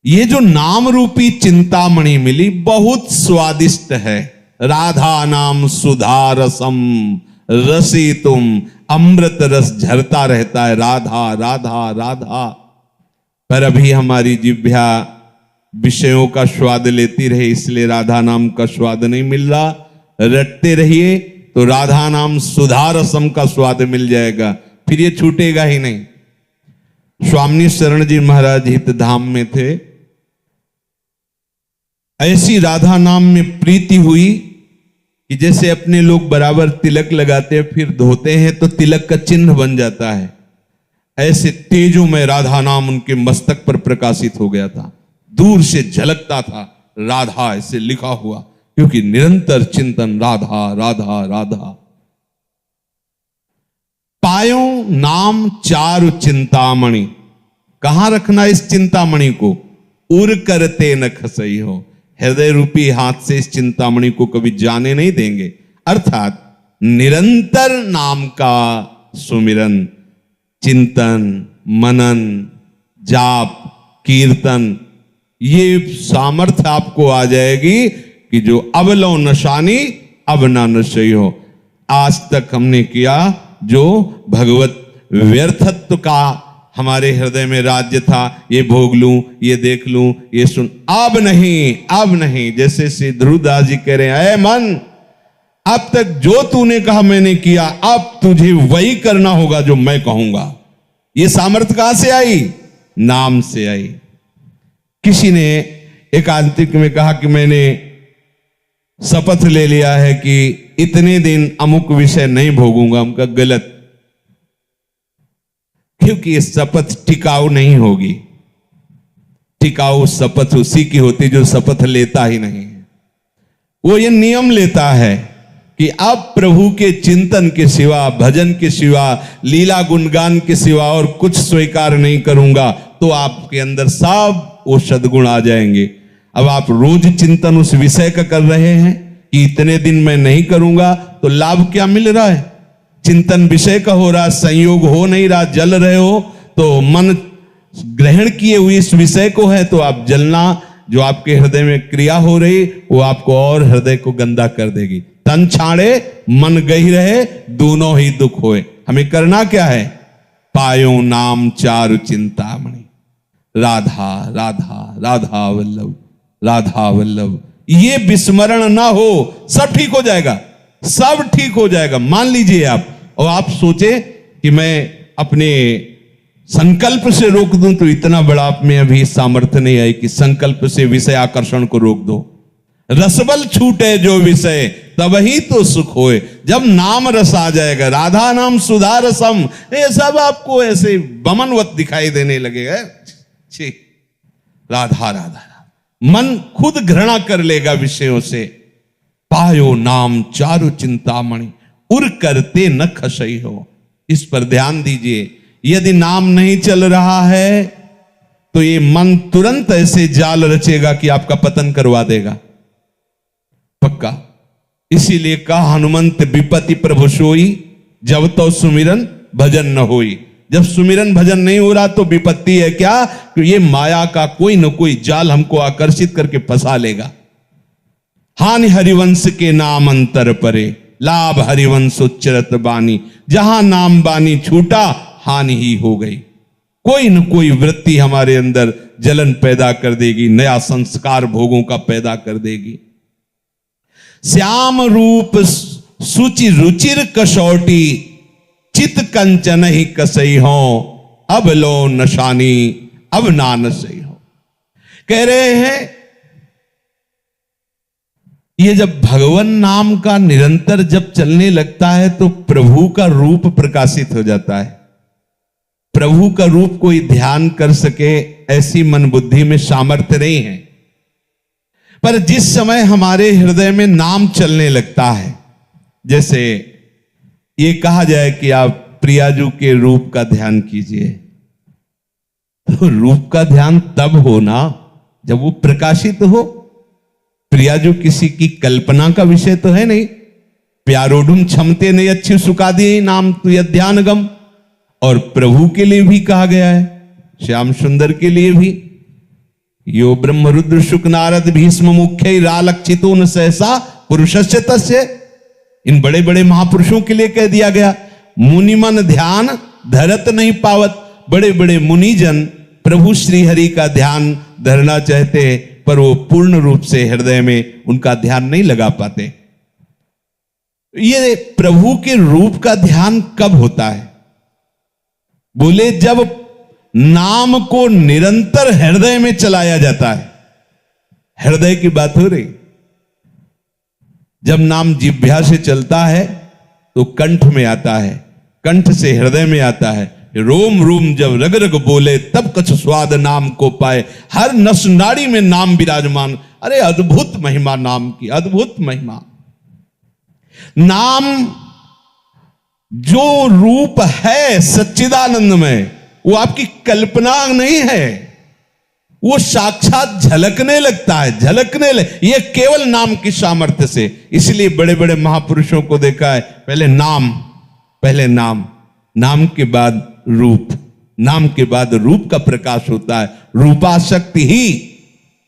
ये जो नाम रूपी चिंतामणि मिली बहुत स्वादिष्ट है। राधा नाम सुधा रसम रसी तुम, अमृत रस झरता रहता है राधा राधा राधा। पर अभी हमारी जिह्वा विषयों का स्वाद लेती रहे, इसलिए राधा नाम का स्वाद नहीं मिल रहा। रटते रहिए तो राधा नाम सुधा रसम का स्वाद मिल जाएगा, फिर ये छूटेगा ही नहीं। स्वामी शरण जी महाराज हित धाम में थे, ऐसी राधा नाम में प्रीति हुई कि जैसे अपने लोग बराबर तिलक लगाते हैं फिर धोते हैं तो तिलक का चिन्ह बन जाता है, ऐसे तेजों में राधा नाम उनके मस्तक पर प्रकाशित हो गया था। दूर से झलकता था राधा ऐसे लिखा हुआ, क्योंकि निरंतर चिंतन राधा राधा राधा। पायो नाम चारु चिंतामणि, कहां रखना इस चिंतामणि को? उर करते न खसई हो, हृदय रूपी हाथ से इस चिंतामणि को कभी जाने नहीं देंगे। अर्थात निरंतर नाम का सुमिरन, चिंतन, मनन, जाप, कीर्तन, ये सामर्थ्य आपको आ जाएगी कि जो अब लो नशानी अब ना नशई हो। आज तक हमने किया जो भगवत व्यर्थत्व का हमारे हृदय में राज्य था, ये भोग लूं, ये देख लूं, ये सुन, अब नहीं, अब नहीं। जैसे श्री ध्रुवदास जी कह रहे हैं, ऐ मन, अब तक जो तूने कहा मैंने किया, अब तुझे वही करना होगा जो मैं कहूंगा। ये सामर्थ्य कहां से आई? नाम से आई। किसी ने एकांतिक में कहा कि मैंने शपथ ले लिया है कि इतने दिन अमुक विषय नहीं भोगूंगा। उनका गलत, क्योंकि ये शपथ टिकाऊ नहीं होगी। टिकाऊ शपथ उसी की होती जो शपथ लेता ही नहीं है। वो ये नियम लेता है कि अब प्रभु के चिंतन के सिवा, भजन के सिवा, लीला गुणगान के सिवा और कुछ स्वीकार नहीं करूंगा, तो आपके अंदर सब वो सद्गुण आ जाएंगे। अब आप रोज चिंतन उस विषय का कर रहे हैं कि इतने दिन मैं नहीं करूंगा, तो लाभ क्या मिल रहा है? चिंतन विषय का हो रहा, संयोग हो नहीं रहा, जल रहे हो, तो मन ग्रहण किए हुए इस विषय को है, तो आप जलना, जो आपके हृदय में क्रिया हो रही वो आपको और हृदय को गंदा कर देगी। तन छाड़े मन गही रहे, दोनों ही दुख होए। हमें करना क्या है? पायो नाम चारु चिंतामणि, राधा राधा राधा वल्लभ राधा वल्लभ। ये विस्मरण ना हो, सब ठीक हो जाएगा, सब ठीक हो जाएगा। मान लीजिए आप, और आप सोचे कि मैं अपने संकल्प से रोक दूं, तो इतना बड़ा आप में अभी सामर्थ्य नहीं आई कि संकल्प से विषय आकर्षण को रोक दो। रसबल छूटे जो विषय, तब ही तो सुख होए। जब नाम रस आ जाएगा, राधा नाम सुधा रसम, ये सब आपको ऐसे बमनवत दिखाई देने लगेगा। राधा राधा, मन खुद घृणा कर लेगा विषयों से। पायो नाम चारु चिंतामणि, उर करते न खसई हो। इस पर ध्यान दीजिए। यदि नाम नहीं चल रहा है तो ये मन तुरंत ऐसे जाल रचेगा कि आपका पतन करवा देगा, पक्का। इसीलिए कहा हनुमंत विपत्ति प्रभु सोई, जब तो सुमिरन भजन न होई। जब सुमिरन भजन नहीं हो रहा तो विपत्ति है क्या? कि ये माया का कोई न कोई जाल हमको आकर्षित करके फंसा लेगा। हानि हरिवंश के नाम अंतर परे, लाभ हरिवंश उच्चरत बानी। जहां नाम बानी छूटा, हानि ही हो गई। कोई न कोई वृत्ति हमारे अंदर जलन पैदा कर देगी, नया संस्कार भोगों का पैदा कर देगी। श्याम रूप सुचि रुचिर कसौटी, चित कंचन ही कसई हो, अब लो नशानी अब ना नशई हो। कह रहे हैं ये जब भगवान नाम का निरंतर जब चलने लगता है तो प्रभु का रूप प्रकाशित हो जाता है। प्रभु का रूप कोई ध्यान कर सके ऐसी मन बुद्धि में सामर्थ्य नहीं है, पर जिस समय हमारे हृदय में नाम चलने लगता है, जैसे ये कहा जाए कि आप प्रियाजू के रूप का ध्यान कीजिए, तो रूप का ध्यान तब होना जब वो प्रकाशित हो। प्रियाजू किसी की कल्पना का विषय तो है नहीं। प्यारोढ़ क्षमते नहीं अच्छी सुखा दी नाम तु ध्यान गम, और प्रभु के लिए भी कहा गया है, श्याम सुंदर के लिए भी। यो ब्रह्म रुद्र शुक नारद भीष्म मुख्य रालक्षितो न सहसा पुरुषस्य तस्य। इन बड़े बड़े महापुरुषों के लिए कह दिया गया। मुनिमन ध्यान धरत नहीं पावत। बड़े बड़े मुनिजन प्रभु श्री हरि का ध्यान धरना चाहते, पर वो पूर्ण रूप से हृदय में उनका ध्यान नहीं लगा पाते। ये प्रभु के रूप का ध्यान कब होता है? बोले जब नाम को निरंतर हृदय में चलाया जाता है। हृदय की बात हो रही। जब नाम जिह्वा से चलता है तो कंठ में आता है, कंठ से हृदय में आता है। रोम रोम जब रग रग बोले तब कछ स्वाद नाम को पाए। हर नस नाड़ी में नाम विराजमान। अरे अद्भुत महिमा नाम की, अद्भुत महिमा। नाम जो रूप है सच्चिदानंद में, वो आपकी कल्पना नहीं है, वो साक्षात झलकने लगता है, झलकने ये केवल नाम की सामर्थ्य से। इसलिए बड़े बड़े महापुरुषों को देखा है, पहले नाम, नाम के बाद रूप, नाम के बाद रूप का प्रकाश होता है। रूपाशक्ति ही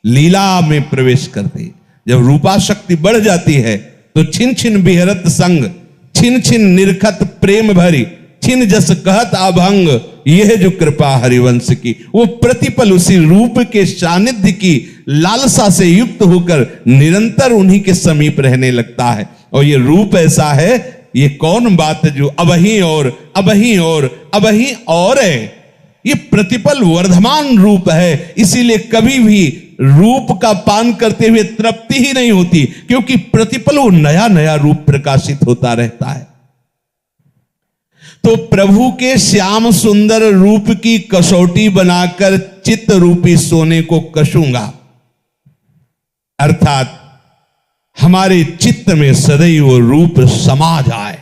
लीला में प्रवेश करती। जब रूपाशक्ति बढ़ जाती है तो छिन छिन बिहरत संग, छिन छिन निरखत प्रेम भरी, छिन जस कहत अभंग, यह जो कृपा हरिवंश की। वो प्रतिपल उसी रूप के सानिध्य की लालसा से युक्त होकर निरंतर उन्हीं के समीप रहने लगता है। और ये रूप ऐसा है, ये कौन बात जो अबही और अबही और अबही और है। ये प्रतिपल वर्धमान रूप है। इसीलिए कभी भी रूप का पान करते हुए तृप्ति ही नहीं होती, क्योंकि प्रतिपल वो नया नया रूप प्रकाशित होता रहता है। तो प्रभु के श्याम सुंदर रूप की कसौटी बनाकर चित्त रूपी सोने को कसूंगा, अर्थात हमारे चित्त में सदैव वो रूप समा जाए।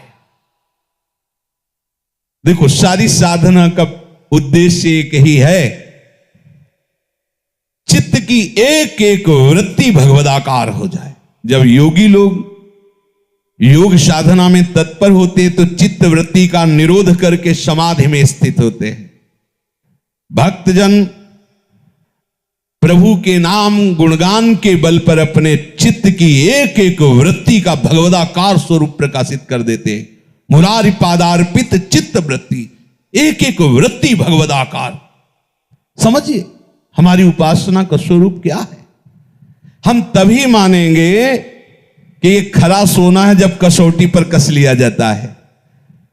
देखो, सारी साधना का उद्देश्य एक ही है, चित्त की एक एक वृत्ति भगवदाकार हो जाए। जब योगी लोग योग साधना में तत्पर होते तो चित्त वृत्ति का निरोध करके समाधि में स्थित होते हैं। भक्तजन प्रभु के नाम गुणगान के बल पर अपने चित्त की एक एक वृत्ति का भगवदाकार स्वरूप प्रकाशित कर देते हैं। मुरारी पादार्पित चित्त वृत्ति, एक एक वृत्ति भगवदाकार। समझिए हमारी उपासना का स्वरूप क्या है। हम तभी मानेंगे कि ये खरा सोना है जब कसौटी पर कस लिया जाता है,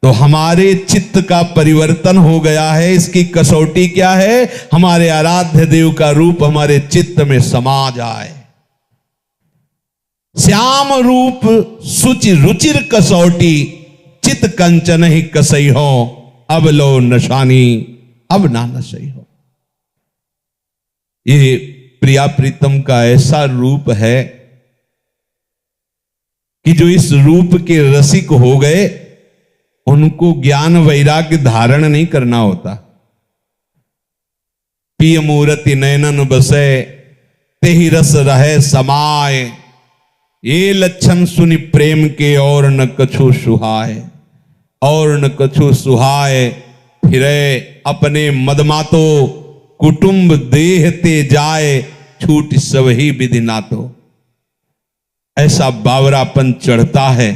तो हमारे चित्त का परिवर्तन हो गया है। इसकी कसौटी क्या है? हमारे आराध्य देव का रूप हमारे चित्त में समा जाए। श्याम रूप सुचि रुचिर कसौटी, चित कंचन ही कसई हो, अब लो नशानी अब ना नशई हो। ये प्रिया प्रीतम का ऐसा रूप है कि जो इस रूप के रसिक हो गए उनको ज्ञान वैराग्य धारण नहीं करना होता। पिय मूर्ति नयनन बसे तेहि रस रहे समाए, ये लक्षण सुनि प्रेम के और न कछु सुहाए, और न कछु सुहाए। फिरे अपने मदमातो कुटुंब देह ते जाए, छूट सब ही विधि नातो। ऐसा बावरापन चढ़ता है।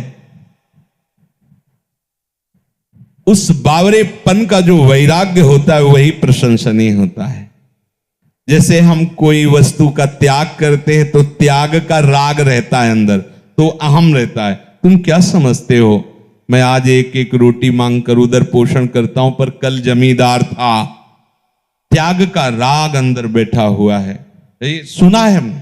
उस बावरेपन का जो वैराग्य होता है वही प्रशंसनीय होता है। जैसे हम कोई वस्तु का त्याग करते हैं तो त्याग का राग रहता है अंदर, तो अहम रहता है। तुम क्या समझते हो, मैं आज एक एक रोटी मांग कर उधर पोषण करता हूं, पर कल जमींदार था। त्याग का राग अंदर बैठा हुआ है। ये सुना है हमने।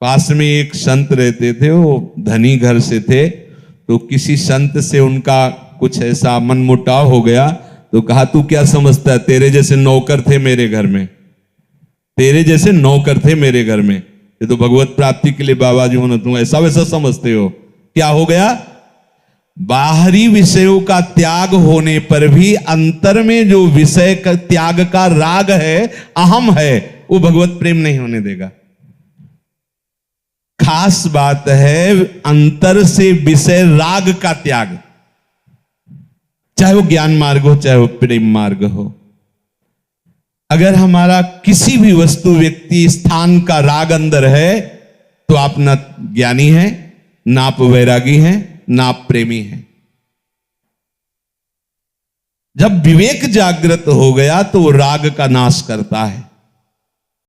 पास में एक संत रहते थे, वो धनी घर से थे, तो किसी संत से उनका कुछ ऐसा मनमुटाव हो गया, तो कहा तू क्या समझता है, तेरे जैसे नौकर थे मेरे घर में, तेरे जैसे नौकर थे मेरे घर में, ये तो भगवत प्राप्ति के लिए बाबा जी होना, तुम ऐसा वैसा समझते हो। क्या हो गया? बाहरी विषयों का त्याग होने पर भी अंतर में जो विषय का त्याग का राग है, अहम है, वो भगवत प्रेम नहीं होने देगा। खास बात है अंतर से विषय राग का त्याग, चाहे वो ज्ञान मार्ग हो चाहे वो प्रेम मार्ग हो। अगर हमारा किसी भी वस्तु, व्यक्ति, स्थान का राग अंदर है तो आप न ज्ञानी हैं, ना आप वैरागी हैं, ना आप प्रेमी हैं। जब विवेक जागृत हो गया तो वो राग का नाश करता है।